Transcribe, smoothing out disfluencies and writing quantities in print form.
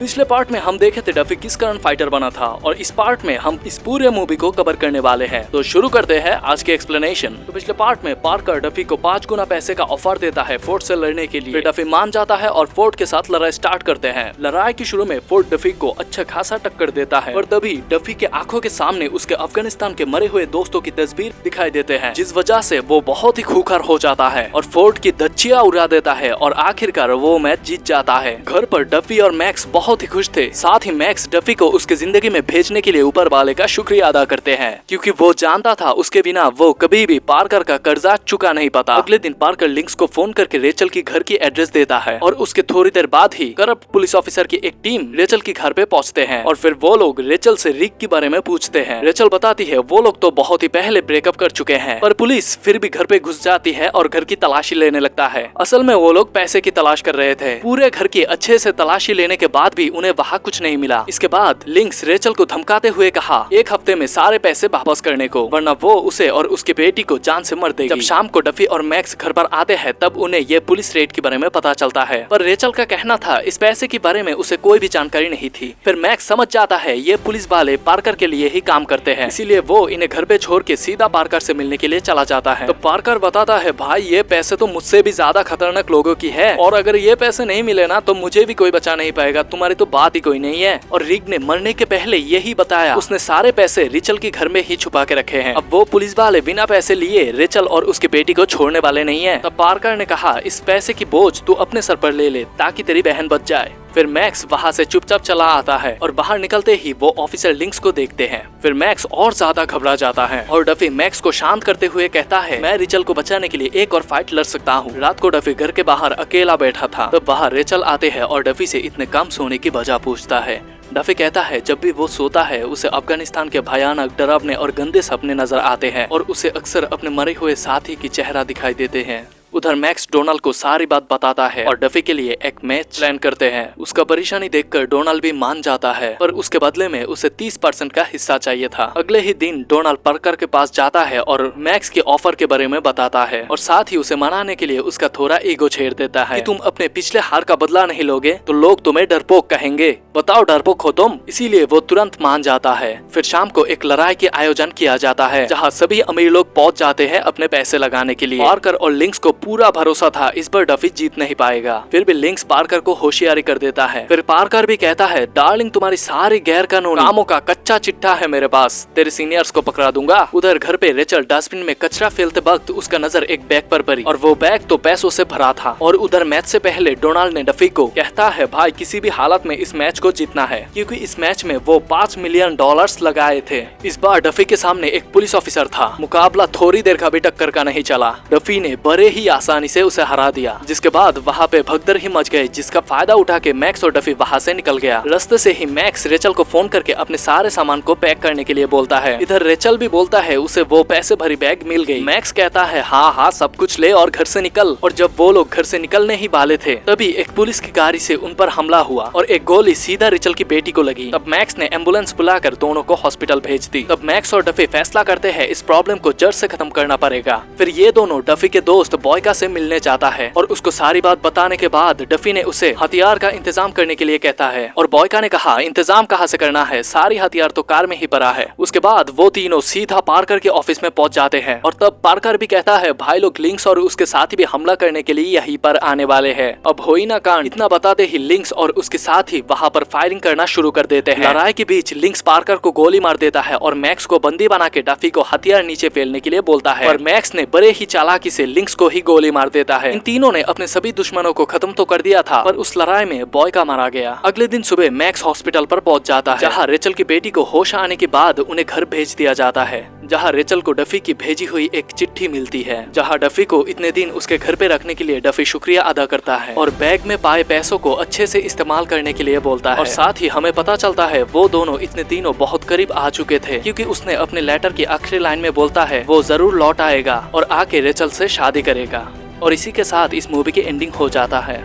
पिछले पार्ट में हम देखे थे डफी किस कारण फाइटर बना था और इस पार्ट में हम इस पूरे मूवी को कवर करने वाले हैं। तो शुरू करते हैं आज के एक्सप्लेनेशन। तो पिछले पार्ट में पार्कर डफी को 5 गुना पैसे का ऑफर देता है फोर्ड से लड़ने के लिए। डफी मान जाता है और फोर्ड के साथ लड़ाई स्टार्ट करते हैं। लड़ाई की शुरू में फोर्ड डफी को अच्छा खासा टक्कर देता है और तभी डफी के आंखों के सामने उसके अफगानिस्तान के मरे हुए दोस्तों की तस्वीर दिखाई देते हैं, जिस वजह से वो बहुत ही खूंखार हो जाता है और फोर्ड की धज्जियां उड़ा देता है और आखिरकार वो मैच जीत जाता है। घर पर डफी और मैक्स बहुत ही खुश थे। साथ ही मैक्स डफी को उसके जिंदगी में भेजने के लिए ऊपर वाले का शुक्रिया अदा करते हैं, क्योंकि वो जानता था उसके बिना वो कभी भी पार्कर का कर्जा चुका नहीं पाता। अगले दिन पार्कर लिंक्स को फोन करके रेचल की घर की एड्रेस देता है और उसके थोड़ी देर बाद ही करप्ट पुलिस ऑफिसर की एक टीम रेचल की घर पे पहुंचते हैं और फिर वो लोग रेचल से रिक के बारे में पूछते हैं। रेचल बताती है वो लोग तो बहुत ही पहले ब्रेकअप कर चुके हैं, पर पुलिस फिर भी घर पे घुस जाती है और घर की तलाशी लेने लगता है। असल में वो लोग पैसे की तलाश कर रहे थे। पूरे घर की अच्छे से तलाशी लेने के बाद भी उन्हें वहाँ कुछ नहीं मिला। इसके बाद लिंक्स रेचल को धमकाते हुए कहा 1 हफ्ते में सारे पैसे वापस करने को, वरना वो उसे और उसकी बेटी को जान से मार देगी। जब शाम को डफी और मैक्स घर पर आते हैं तब उन्हें ये पुलिस रेड के बारे में पता चलता है, पर रेचल का कहना था इस पैसे के बारे में उसे कोई भी जानकारी नहीं थी। फिर मैक्स समझ जाता है ये पुलिस वाले पार्कर के लिए ही काम करते हैं, इसीलिए वो इन्हें घर पे छोड़ के सीधा पार्कर से मिलने के लिए चला जाता है। तो पार्कर बताता है भाई ये पैसे तो मुझसे भी ज्यादा खतरनाक लोगों की है और अगर ये पैसे नहीं मिले ना तो मुझे भी कोई बचा नहीं पाएगा, तुम्हारी तो बात ही कोई नहीं है। और रिक ने मरने के पहले यही बताया, उसने सारे पैसे रेचल के घर में ही छुपा के रखे हैं। अब वो पुलिस वाले बिना पैसे लिए रेचल और उसकी बेटी को छोड़ने वाले नहीं है। तब पार्कर ने कहा इस पैसे की बोझ तू अपने सर पर ले ले ताकि तेरी बहन बच जाए। फिर मैक्स वहाँ से चुपचाप चला आता है और बाहर निकलते ही वो ऑफिसर लिंक्स को देखते हैं। फिर मैक्स और ज्यादा घबरा जाता है और डफी मैक्स को शांत करते हुए कहता है मैं रेचल को बचाने के लिए एक और फाइट लड़ सकता हूँ। रात को डफी घर के बाहर अकेला बैठा था, तब बाहर रेचल आते हैं और डफी से इतने कम सोने की वजह पूछता है। डफी कहता है जब भी वो सोता है उसे अफगानिस्तान के भयानक, डरावने और गंदे सपने नजर आते हैं और उसे अक्सर अपने मरे हुए साथी की चेहरा दिखाई देते हैं। उधर मैक्स डोनाल्ड को सारी बात बताता है और डफी के लिए एक मैच प्लान करते हैं। उसका परेशानी देखकर डोनाल्ड भी मान जाता है, पर उसके बदले में उसे 30% का हिस्सा चाहिए था। अगले ही दिन डोनाल्ड पार्कर के पास जाता है और मैक्स के ऑफर के बारे में बताता है और साथ ही उसे मनाने के लिए उसका थोड़ा ईगो छेड़ देता है कि तुम अपने पिछले हार का बदला नहीं लोगे तो लोग तुम्हें डरपोक कहेंगे, बताओ डरपोक हो तुम। इसीलिए वो तुरंत मान जाता है। फिर शाम को एक लड़ाई के आयोजन किया जाता है जहाँ सभी अमीर लोग पहुँच जाते हैं अपने पैसे लगाने के लिए। पार्कर और लिंक्स को पूरा भरोसा था इस बार डफी जीत नहीं पाएगा, फिर भी लिंक्स पार्कर को होशियारी कर देता है। फिर पार्कर भी कहता है डार्लिंग तुम्हारी सारी गैर कानूनी कामों का कच्चा चिट्ठा है मेरे पास, तेरे सीनियर्स को पकड़ा दूंगा। उधर घर पे रेचल डस्टबिन में कचरा फैलते वक्त उसका नजर एक बैग पर पड़ी और वो बैग तो पैसों से भरा था। और उधर मैच से पहले डोनाल्ड ने डफी को कहता है भाई किसी भी हालत में इस मैच को जीतना है, क्योंकि इस मैच में वो $5 मिलियन लगाए थे। इस बार डफी के सामने एक पुलिस ऑफिसर था। मुकाबला थोड़ी देर का भी टक्कर का नहीं चला। डफी ने बड़े ही आसानी से उसे हरा दिया, जिसके बाद वहाँ पे भगदड़ ही मच गई, जिसका फायदा उठा के मैक्स और डफी वहाँ से निकल गया। रास्ते से ही मैक्स रेचल को फोन करके अपने सारे सामान को पैक करने के लिए बोलता है। इधर रेचल भी बोलता है उसे वो पैसे भरी बैग मिल गई। मैक्स कहता है हाँ हाँ सब कुछ ले और घर से निकल। और जब वो लोग घर से निकलने ही वाले थे तभी एक पुलिस की गाड़ी से उन पर हमला हुआ और एक गोली सीधा रेचल की बेटी को लगी। तब मैक्स ने एम्बुलेंस बुलाकर दोनों को हॉस्पिटल भेज दी। तब मैक्स और डफी फैसला करते हैं इस प्रॉब्लम को जड़ से खत्म करना पड़ेगा। फिर ये दोनों डफी के दोस्त बॉयका से मिलने जाता है और उसको सारी बात बताने के बाद डफी ने उसे हथियार का इंतजाम करने के लिए कहता है और बॉयका ने कहा इंतजाम कहाँ से करना है, सारी हथियार तो कार में ही पड़ा है। उसके बाद वो तीनों सीधा पार्कर के ऑफिस में पहुंच जाते हैं और तब पार्कर भी कहता है भाई लोग लिंक्स और उसके साथी भी हमला करने के लिए यहीं पर आने वाले हैं। अब होई ना कांड। इतना बताते ही लिंक्स और उसके साथी वहाँ पर फायरिंग करना शुरू कर देते हैं। लड़ाई के बीच लिंक्स पार्कर को गोली मार देता है और मैक्स को बंदी बना के डफी को हथियार नीचे फेलने के लिए बोलता है और मैक्स ने बड़े ही चालाकी से लिंक्स को ही गोली मार देता है। इन तीनों ने अपने सभी दुश्मनों को खत्म तो कर दिया था, पर उस लड़ाई में बॉयका मारा गया। अगले दिन सुबह मैक्स हॉस्पिटल पर पहुंच जाता है, जहां रेचल की बेटी को होश आने के बाद उन्हें घर भेज दिया जाता है, जहां रेचल को डफी की भेजी हुई एक चिट्ठी मिलती है, जहां डफी को इतने दिन उसके घर पे रखने के लिए डफी शुक्रिया अदा करता है और बैग में पाए पैसों को अच्छे से इस्तेमाल करने के लिए बोलता है। और साथ ही हमें पता चलता है वो दोनों इतने दिनों बहुत करीब आ चुके थे, क्योंकि उसने अपने लेटर की आखिरी लाइन में बोलता है वो जरूर लौट आएगा और आके रेचल से शादी करेगा। और इसी के साथ इस मूवी की एंडिंग हो जाता है।